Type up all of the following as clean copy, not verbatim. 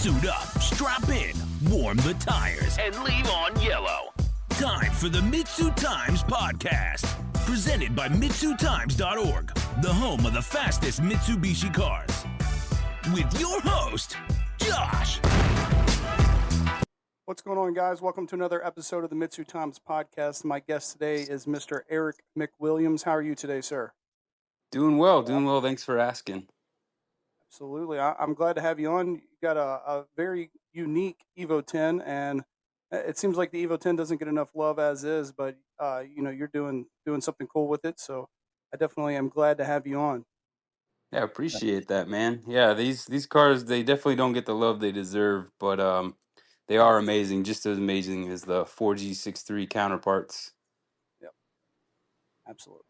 Suit up, strap in, warm the tires, and leave on yellow. Time for the MitsuTimes podcast, presented by MitsuTimes.org, the home of the fastest Mitsubishi cars. With your host, Josh. What's going on, guys? Welcome to another episode of the MitsuTimes podcast. My guest today is Mr. Eric McWilliams. How are you today, sir? Doing well. Thanks for asking. Absolutely. I'm glad to have you on. You got a very unique Evo 10, and it seems like the Evo 10 doesn't get enough love as is, but you're doing something cool with it. So I definitely am glad to have you on. Yeah, appreciate that, man. Yeah, these cars, they definitely don't get the love they deserve, but they are amazing, just as amazing as the 4G63 counterparts. Yep, absolutely.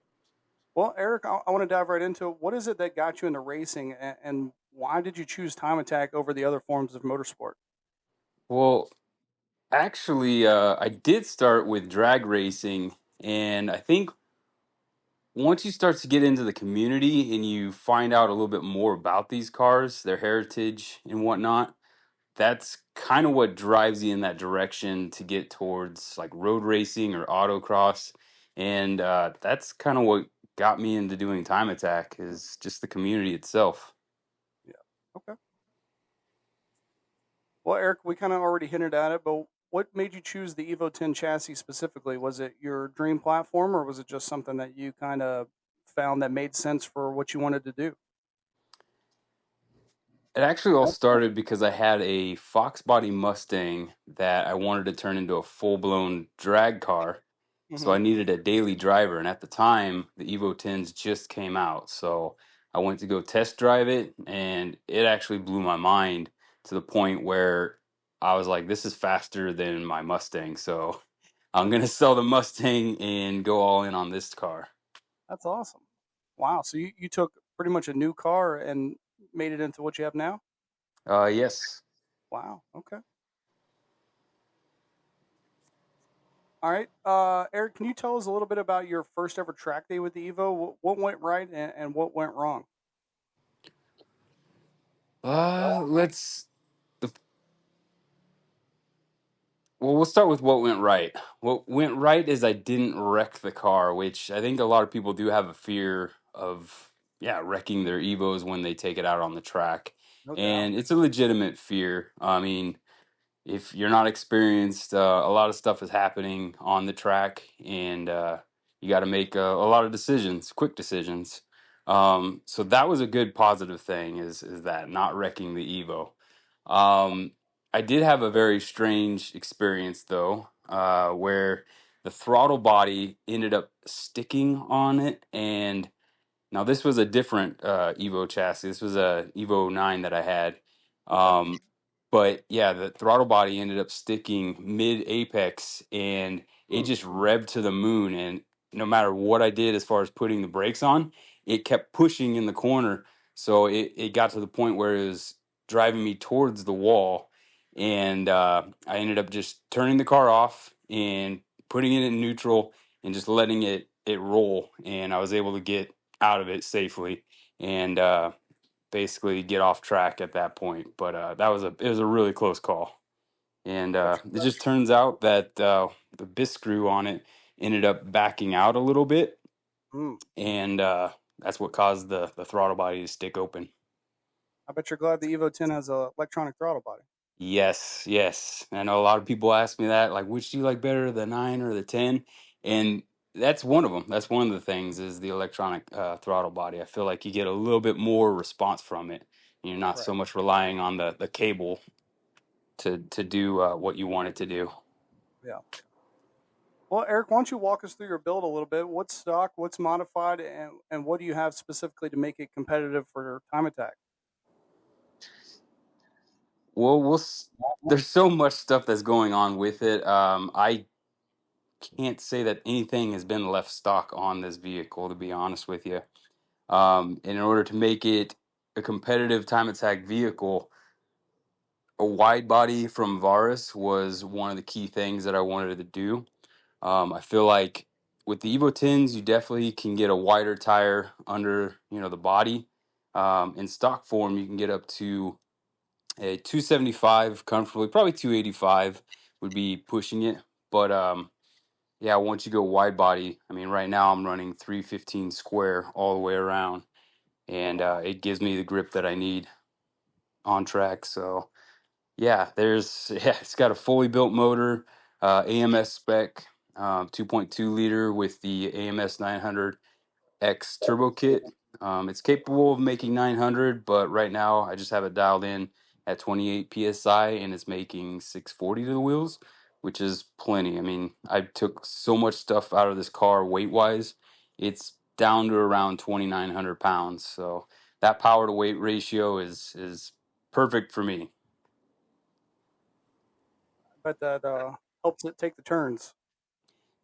Well, Eric, I want to dive right into it. What is it that got you into racing, and why did you choose time attack over the other forms of motorsport? Well, actually, I did start with drag racing, and I think once you start to get into the community and you find out a little bit more about these cars, their heritage and whatnot, that's kind of what drives you in that direction to get towards like road racing or autocross. And that's kind of what got me into doing time attack, is just the community itself. Yeah. Okay. Well, Eric, we kind of already hinted at it, but what made you choose the Evo 10 chassis specifically? Was it your dream platform, or was it just something that you kind of found that made sense for what you wanted to do? It actually all started because I had a Fox body Mustang that I wanted to turn into a full-blown drag car. So Mm-hmm. I needed a daily driver. And at the time, the Evo 10s just came out. So I went to go test drive it, and it actually blew my mind to the point where I was like, this is faster than my Mustang. So I'm going to sell the Mustang and go all in on this car. That's awesome. Wow. So you took pretty much a new car and made it into what you have now? Yes. Wow. Okay. All right. Eric, can you tell us a little bit about your first ever track day with the Evo? What went right and what went wrong? Let's Well, we'll start with what went right. What went right is I didn't wreck the car, which I think a lot of people do have a fear of, yeah, wrecking their Evos when they take it out on the track. No doubt. And it's a legitimate fear. I mean, if you're not experienced, a lot of stuff is happening on the track, and you got to make a lot of decisions, quick decisions. So that was a good positive thing, is that not wrecking the Evo. Um, I did have a very strange experience though, where the throttle body ended up sticking on it, and now this was a different Evo chassis. This was a Evo 9 that I had. Okay. Um, but yeah, the throttle body ended up sticking mid apex, and it Hmm. just revved to the moon. And no matter what I did as far as putting the brakes on, it kept pushing in the corner. So it got to the point where it was driving me towards the wall. And I ended up just turning the car off and putting it in neutral and just letting it roll. And I was able to get out of it safely and basically get off track at that point. But it was a really close call, and it just turns out that the bisc screw on it ended up backing out a little bit, Hmm. and that's what caused the throttle body to stick open. I bet you're glad the Evo 10 has a electronic throttle body. Yes, yes. I know a lot of people ask me that, like, which do you like better, the 9 or the 10? And that's one of them. That's one of the things, is the electronic throttle body. I feel like you get a little bit more response from it. You're not Right. so much relying on the cable to do what you want it to do. Yeah. Well, Eric, why don't you walk us through your build a little bit? What's stock, what's modified, and what do you have specifically to make it competitive for time attack? Well, there's so much stuff that's going on with it. I can't say that anything has been left stock on this vehicle, to be honest with you. In order to make it a competitive time attack vehicle, a wide body from Varus was one of the key things that I wanted to do. I feel like with the Evo 10s, you definitely can get a wider tire under, the body. In stock form, you can get up to A 275 comfortably, probably 285 would be pushing it. But yeah, once you go wide body, I mean, right now I'm running 315 square all the way around, and it gives me the grip that I need on track. So yeah, yeah, it's got a fully built motor, AMS spec, 2.2 liter with the AMS 900 X turbo kit. It's capable of making 900, but right now I just have it dialed in at 28 psi, and it's making 640 to the wheels, which is plenty. I mean, I took so much stuff out of this car weight wise. It's down to around 2,900 pounds. So that power to weight ratio is perfect for me. I bet that helps it take the turns.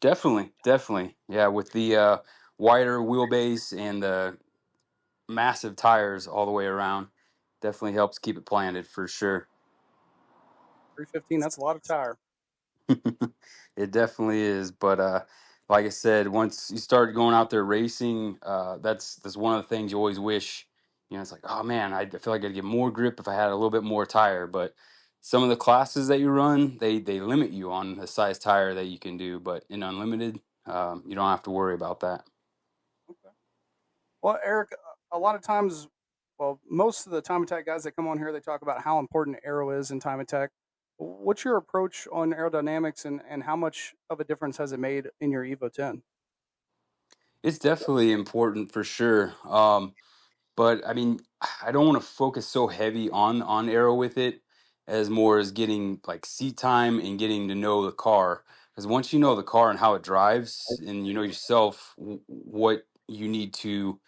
Definitely, definitely. Yeah, with the wider wheelbase and the massive tires all the way around, definitely helps keep it planted for sure. 315, that's a lot of tire. It definitely is, but like I said, once you start going out there racing, that's one of the things you always wish. It's like, oh man, I feel like I'd get more grip if I had a little bit more tire. But some of the classes that you run, they limit you on the size tire that you can do. But in unlimited, you don't have to worry about that. Okay. Well, Eric, a lot of times, well, most of the time attack guys that come on here, they talk about how important aero is in time attack. What's your approach on aerodynamics, and how much of a difference has it made in your Evo 10? It's definitely important for sure. But I mean, I don't want to focus so heavy on Arrow with it as more as getting like seat time and getting to know the car. Because once you know the car and how it drives, and you know yourself what you need to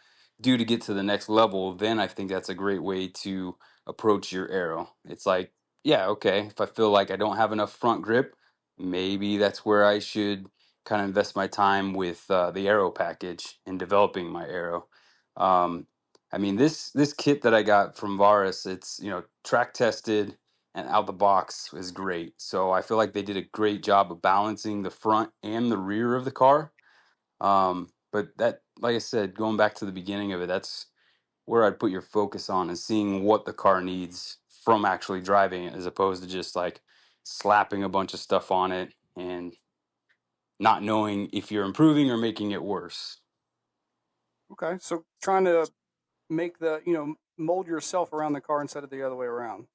do to get to the next level, then I think that's a great way to approach your Arrow. It's like, yeah, okay, if I feel like I don't have enough front grip, maybe that's where I should kind of invest my time with the Arrow package and developing my Arrow. Um, I mean, this kit that I got from Varus, it's track tested and out the box is great. So I feel like they did a great job of balancing the front and the rear of the car. But that, like I said, going back to the beginning of it, that's where I'd put your focus on is seeing what the car needs from actually driving it, as opposed to just like slapping a bunch of stuff on it and not knowing if you're improving or making it worse. Okay, so trying to make mold yourself around the car instead of the other way around.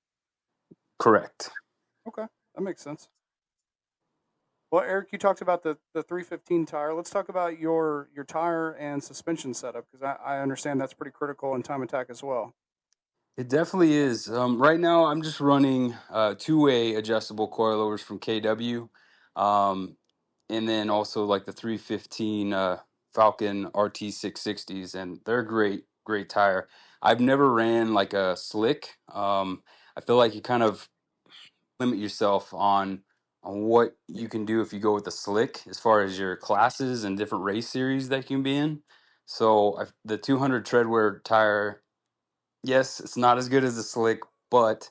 Correct. Okay, that makes sense. Well, Eric, you talked about the 315 tire. Let's talk about your tire and suspension setup, because I understand that's pretty critical in time attack as well. It definitely is. Right now, I'm just running two-way adjustable coilovers from KW, um, and then also like the 315 Falcon RT 660s, and they're great, great tire. I've never ran like a slick. I feel like you kind of limit yourself on what you can do if you go with the slick, as far as your classes and different race series that you can be in. So the 200 treadwear tire. Yes, it's not as good as the slick, but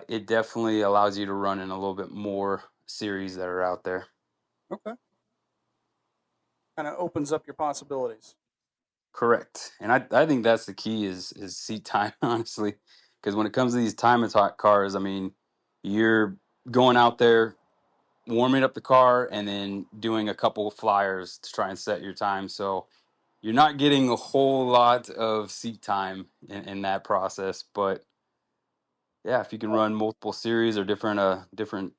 it definitely allows you to run in a little bit more series that are out there. Okay, kind of opens up your possibilities. Correct, and I think that's the key is seat time, honestly, because when it comes to these time attack cars, I mean, you're going out there warming up the car and then doing a couple of flyers to try and set your time. So you're not getting a whole lot of seat time in that process, but yeah, if you can run multiple series or different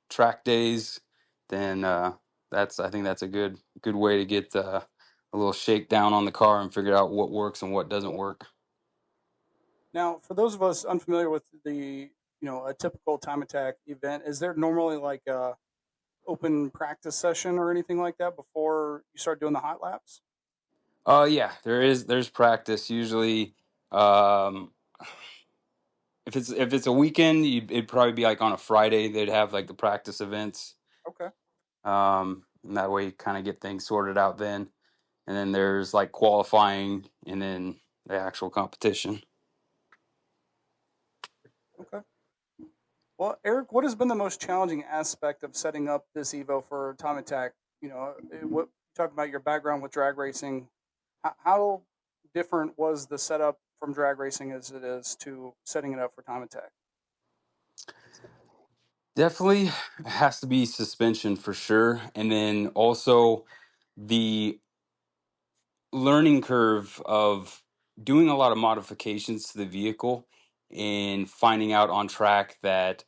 track days, then I think that's a good way to get a little shakedown on the car and figure out what works and what doesn't work. Now, for those of us unfamiliar with a typical time attack event, is there normally like a open practice session or anything like that before you start doing the hot laps? Yeah, there's practice usually. Um, if it's a weekend, it'd probably be like on a Friday. They'd have like the practice events. Okay, And that way, kind of get things sorted out then. And then there's like qualifying, and then the actual competition. okay. Well, Eric, what has been the most challenging aspect of setting up this Evo for time attack? What talk about your background with drag racing. How different was the setup from drag racing as it is to setting it up for time attack? Definitely has to be suspension for sure. And then also the learning curve of doing a lot of modifications to the vehicle and finding out on track that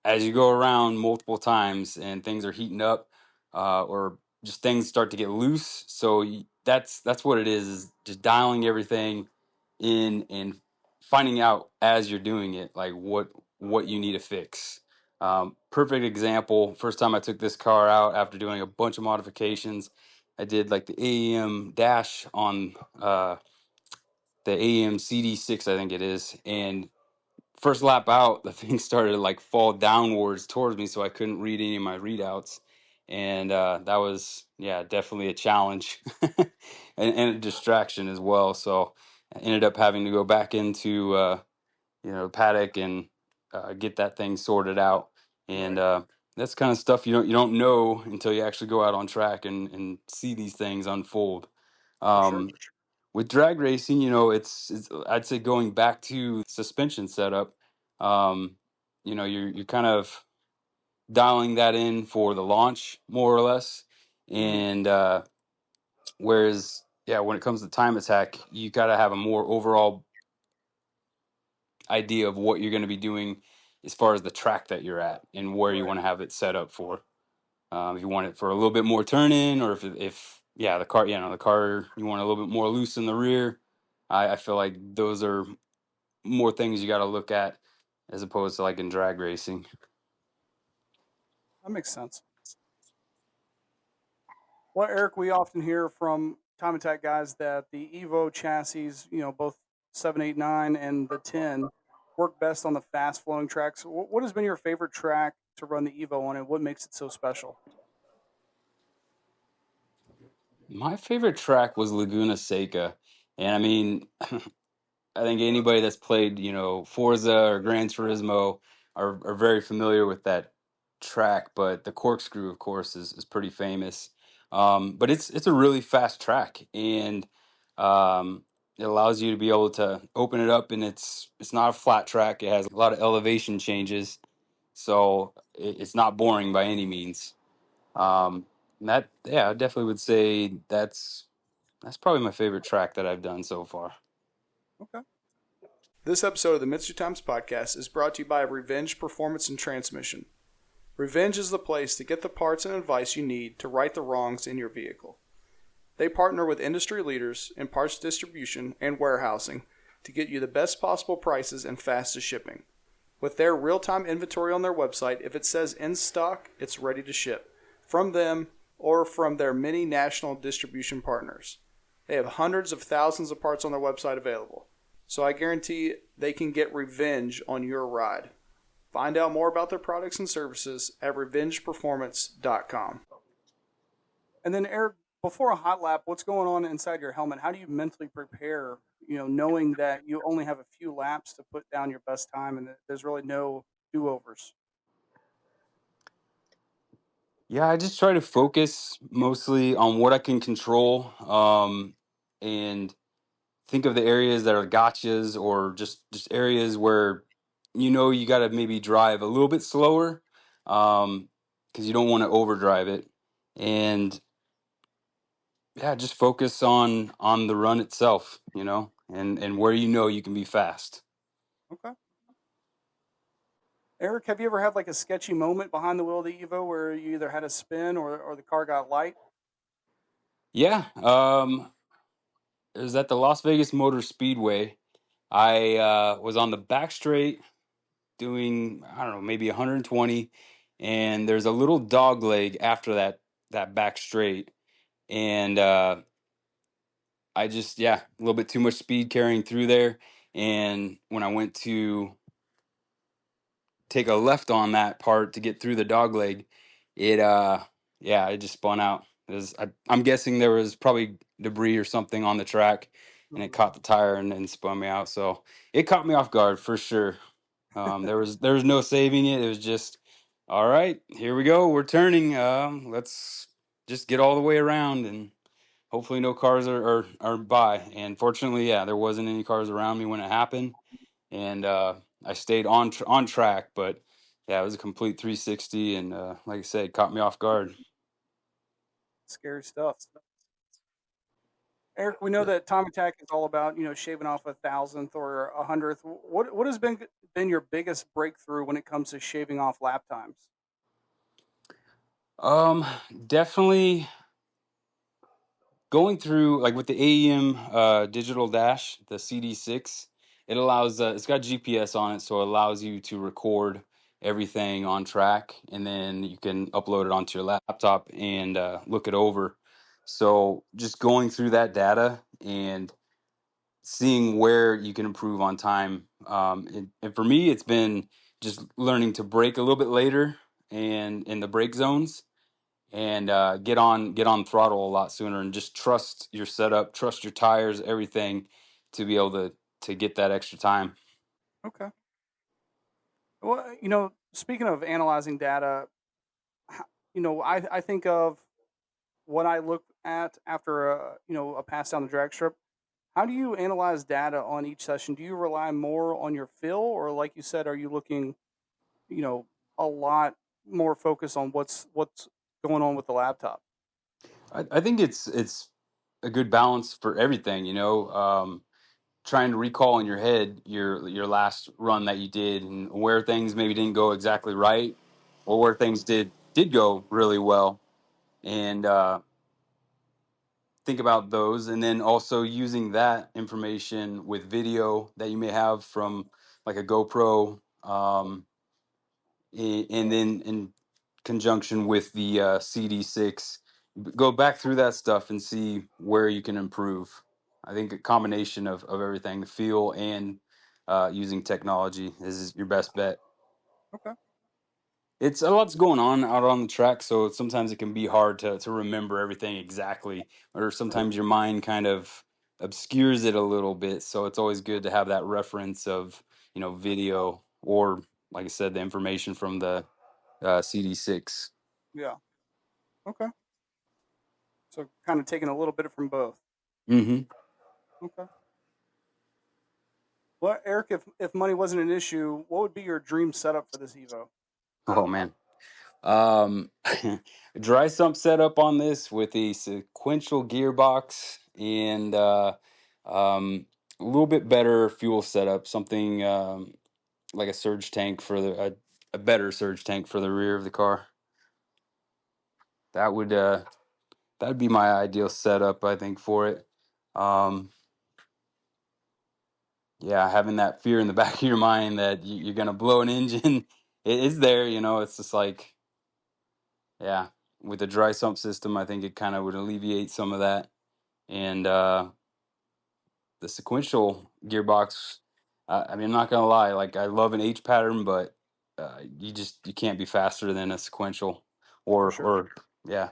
as you go around multiple times and things are heating up, or just things start to get loose. So that's what it is just dialing everything in and finding out as you're doing it, like what you need to fix. Perfect example. First time I took this car out after doing a bunch of modifications, I did like the AEM dash on the AEM CD6, I think it is, and first lap out, the thing started to like fall downwards towards me, so I couldn't read any of my readouts, and that was definitely a challenge and a distraction as well. So I ended up having to go back into paddock and get that thing sorted out, and Right. that's kind of stuff you don't know until you actually go out on track and see these things unfold. For sure. With drag racing, it's I'd say going back to suspension setup, you're kind of dialing that in for the launch more or less, Hmm. and whereas when it comes to time attack, you got to have a more overall idea of what you're going to be doing as far as the track that you're at and where you Right. want to have it set up for. If you want it for a little bit more turn in, or if the car you want a little bit more loose in the rear. I feel like those are more things you got to look at as opposed to like in drag racing. That makes sense. Well, Eric, we often hear from time attack guys that the Evo chassis, both 789 and the 10, work best on the fast flowing tracks. What has been your favorite track to run the Evo on, and what makes it so special? My favorite track was Laguna Seca, and I mean, I think anybody that's played, Forza or Gran Turismo are very familiar with that track. But the corkscrew, of course, is pretty famous. But it's a really fast track, and it allows you to be able to open it up, and it's not a flat track. It has a lot of elevation changes, so it's not boring by any means. And I definitely would say that's probably my favorite track that I've done so far. Okay. This episode of the MitsuTimes podcast is brought to you by Revenge Performance and Transmission. Revenge is the place to get the parts and advice you need to right the wrongs in your vehicle. They partner with industry leaders in parts distribution and warehousing to get you the best possible prices and fastest shipping. With their real-time inventory on their website, if it says in stock, it's ready to ship from them or from their many national distribution partners. They have hundreds of thousands of parts on their website available, so I guarantee they can get revenge on your ride. Find out more about their products and services at revengeperformance.com. And then, Eric, before a hot lap, what's going on inside your helmet? How do you mentally prepare, knowing that you only have a few laps to put down your best time and that there's really no do-overs? Yeah, I just try to focus mostly on what I can control, and think of the areas that are gotchas or just areas where you got to maybe drive a little bit slower, because you don't want to overdrive it, and just focus on the run itself, and where you can be fast. Okay. Eric, have you ever had like a sketchy moment behind the wheel of the Evo where you either had a spin or the car got light? Yeah, it was at the Las Vegas Motor Speedway. I was on the back straight doing, I don't know, maybe 120, and there's a little dog leg after that back straight, and I just a little bit too much speed carrying through there, and when I went to take a left on that part to get through the dog leg, it just spun out. I'm guessing there was probably debris or something on the track, and it Mhm. caught the tire and spun me out. So it caught me off guard for sure. There was no saving it. It was just, all right, here we go. We're turning. Let's just get all the way around, and hopefully no cars are by. And fortunately, yeah, there wasn't any cars around me when it happened, and I stayed on track. But yeah, it was a complete 360, and like I said, caught me off guard. Scary stuff. Eric, we know that time attack is all about shaving off a thousandth or a hundredth. What has been your biggest breakthrough when it comes to shaving off lap times? Um, Definitely going through like with the AEM digital dash, the CD6. It allows it's got GPS on it, so it allows you to record everything on track, and then you can upload it onto your laptop and look it over. So just going through that data and seeing where you can improve on time. And for me, it's been just learning to brake a little bit later and in the brake zones, and get on throttle a lot sooner, and just trust your setup, trust your tires, everything, to be able to get that extra time. Okay. Well, speaking of analyzing data, I think of what I look at after a pass down the drag strip. How do you analyze data on each session? Do you rely more on your feel, or like you said, are you looking, you know, a lot more focused on what's going on with the laptop? I think it's a good balance for everything, trying to recall in your head your last run that you did, and where things maybe didn't go exactly right, or where things did go really well, and think about those, and then also using that information with video that you may have from like a GoPro, and then in conjunction with the CD6, go back through that stuff and see where you can improve. I think a combination of everything, the feel and using technology, is your best bet. Okay, It's a lot's going on out on the track, so sometimes it can be hard to remember everything exactly, or sure. sometimes your mind kind of obscures it a little bit. So it's always good to have that reference of video, or like I said, the information from the CD6. Yeah. Okay. So kind of taking a little bit from both. Hmm. Okay. Well, Eric, if money wasn't an issue, what would be your dream setup for this Evo? Oh man. Um, Dry sump setup on this with a sequential gearbox, and a little bit better fuel setup, something like a surge tank for a better surge tank for the rear of the car. That would that'd be my ideal setup, I think, for it. Um, yeah, having that fear in the back of your mind that you're gonna blow an engine, it is there. It's just like, yeah, with the dry sump system, I think it kind of would alleviate some of that. And the sequential gearbox, I mean, I'm not gonna lie, like I love an H pattern, but you can't be faster than a sequential, For or sure. or yeah.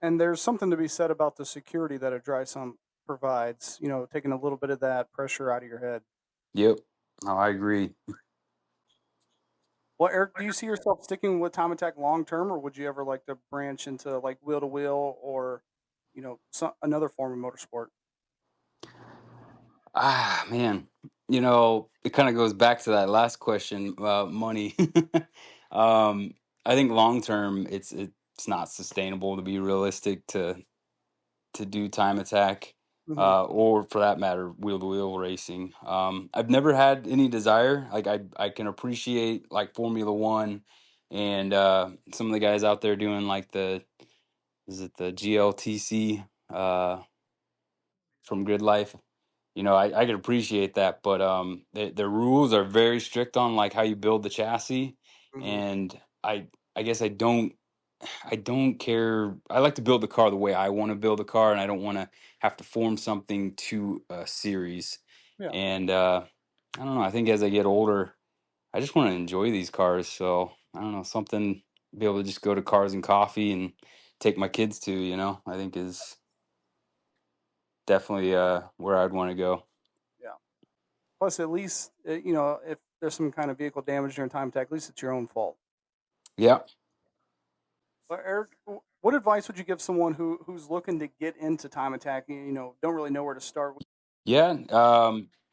And there's something to be said about the security that a dry sump provides. Taking a little bit of that pressure out of your head. Yep. No, I agree. Well, Eric, do you see yourself sticking with time attack long term, or would you ever like to branch into like wheel to wheel or, another form of motorsport? Ah, man, it kind of goes back to that last question about money. um, I think long term, it's not sustainable, to be realistic, to do time attack, Hmm. or for that matter, wheel to wheel racing. I've never had any desire. Like I can appreciate like Formula One, and some of the guys out there doing like is it the GLTC from Grid Life. I could appreciate that, but the rules are very strict on like how you build the chassis, Hmm. and I guess I don't care. I like to build the car the way I want to build the car, and I don't want to have to form something to a series. Yeah. And I don't know. I think as I get older, I just want to enjoy these cars. So I don't know, something, be able to just go to Cars and Coffee and take my kids to. I think is definitely where I'd want to go. Yeah. Plus, at least if there's some kind of vehicle damage during time attack, at least it's your own fault. Yeah. But Eric, What advice would you give someone who's looking to get into time attacking? Don't really know where to start. Yeah,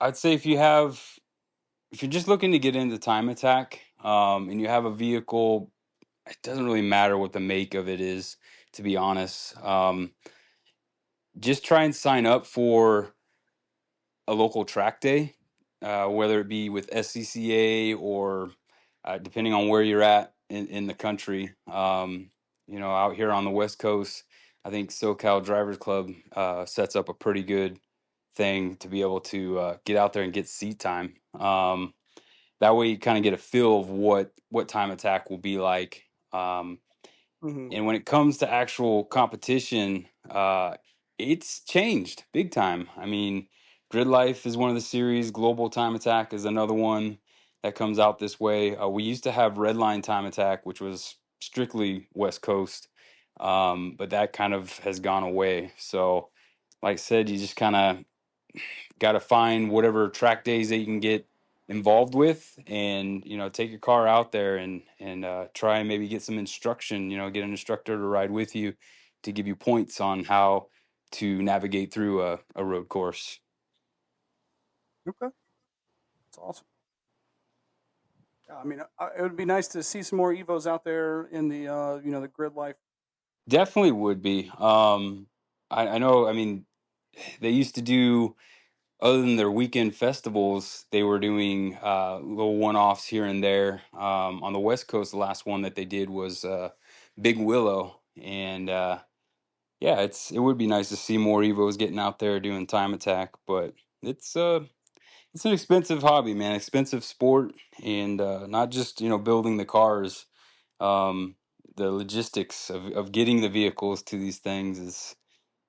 I'd say if you're just looking to get into time attack, and you have a vehicle, it doesn't really matter what the make of it is, to be honest. Just try and sign up for a local track day, whether it be with SCCA or depending on where you're at in the country. Out here on the West Coast, I think SoCal Drivers Club sets up a pretty good thing to be able to get out there and get seat time. That way, you kind of get a feel of what time attack will be like. Hmm. And when it comes to actual competition, it's changed big time. I mean, Grid Life is one of the series. Global Time Attack is another one that comes out this way. We used to have Redline Time Attack, which was strictly West Coast, but that kind of has gone away. So, like I said, you just kind of got to find whatever track days that you can get involved with, and take your car out there and try and maybe get some instruction, get an instructor to ride with you to give you points on how to navigate through a road course. Okay, that's awesome. Yeah, it would be nice to see some more Evos out there in the grid life. Definitely would be. I know, I mean, they used to do, other than their weekend festivals, they were doing little one-offs here and there. On the West Coast, the last one that they did was Big Willow, and yeah, it would be nice to see more Evos getting out there doing time attack, but it's uh it's an expensive hobby, man, expensive sport, and not just building the cars. Um, the logistics of getting the vehicles to these things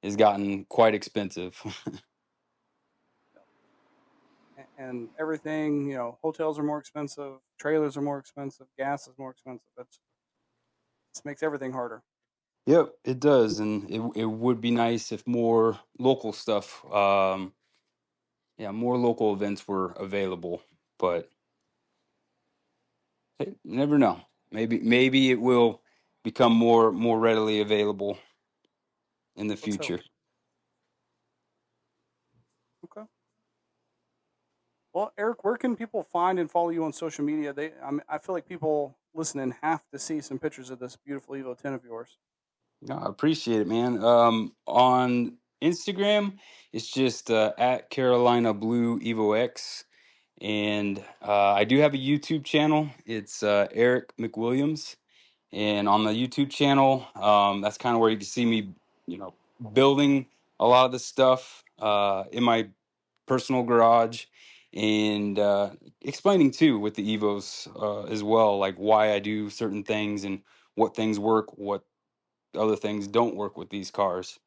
is gotten quite expensive. And everything. Hotels are more expensive, trailers are more expensive, gas is more expensive. It makes everything harder. Yep, it does, and it would be nice if more local stuff, yeah, more local events were available. But hey, you never know. Maybe it will become more readily available in the Let's hope. future. Okay. Well, Eric, where can people find and follow you on social media? I feel like people listening have to see some pictures of this beautiful Evo 10 of yours. No, I appreciate it, man. On Instagram, it's just at Carolina Blue EvoX, and I do have a YouTube channel. It's Eric McWilliams. And on the YouTube channel, that's kind of where you can see me, you know, building a lot of this stuff in my personal garage, and explaining too with the Evos as well, like why I do certain things and what things work, what other things don't work with these cars.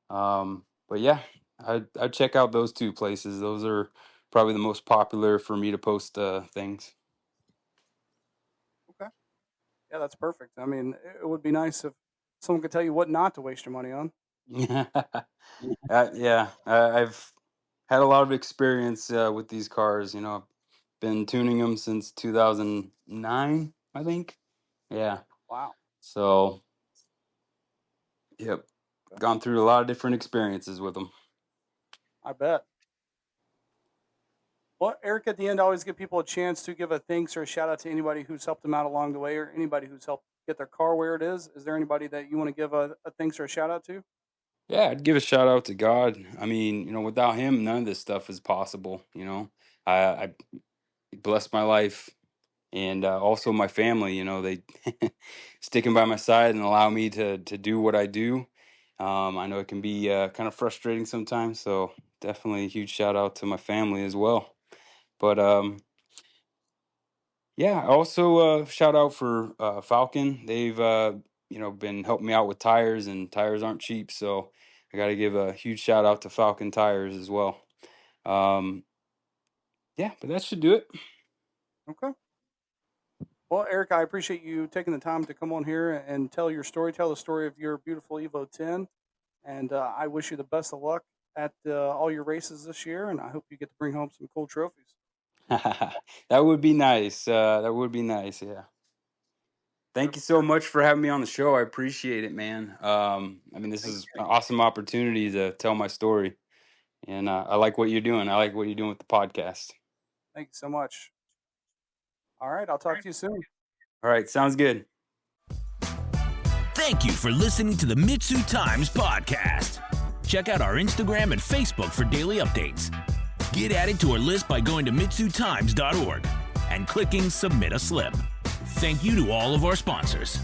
But yeah, I'd check out those two places. Those are probably the most popular for me to post things. Okay. Yeah, that's perfect. It would be nice if someone could tell you what not to waste your money on. Yeah, I've had a lot of experience with these cars. I've been tuning them since 2009, I think. Yeah. Wow. So, yep, Okay. gone through a lot of different experiences with them. I bet. Well, Eric, at the end, I always give people a chance to give a thanks or a shout out to anybody who's helped them out along the way or anybody who's helped get their car where it is. Is there anybody that you want to give a thanks or a shout out to? Yeah, I'd give a shout out to God. I mean, without Him, none of this stuff is possible. I blessed my life, and also my family. They sticking by my side and allow me to do what I do. I know it can be kind of frustrating sometimes, so definitely a huge shout out to my family as well. But yeah, also shout out for Falcon. They've been helping me out with tires, and tires aren't cheap, so I got to give a huge shout out to Falcon Tires as well. Um, yeah, but that should do it. Okay. Well, Eric, I appreciate you taking the time to come on here and tell your story, tell the story of your beautiful Evo 10. And I wish you the best of luck at all your races this year. And I hope you get to bring home some cool trophies. That would be nice. That would be nice. Yeah. Thank you so much for having me on the show. I appreciate it, man. This Thank is an awesome opportunity to tell my story, and I like what you're doing. I like what you're doing with the podcast. you so much. All right, I'll talk to you soon. All right, sounds good. Thank you for listening to the MitsuTimes podcast. Check out our Instagram and Facebook for daily updates. Get added to our list by going to MitsuTimes.org and clicking Submit a Slip. Thank you to all of our sponsors.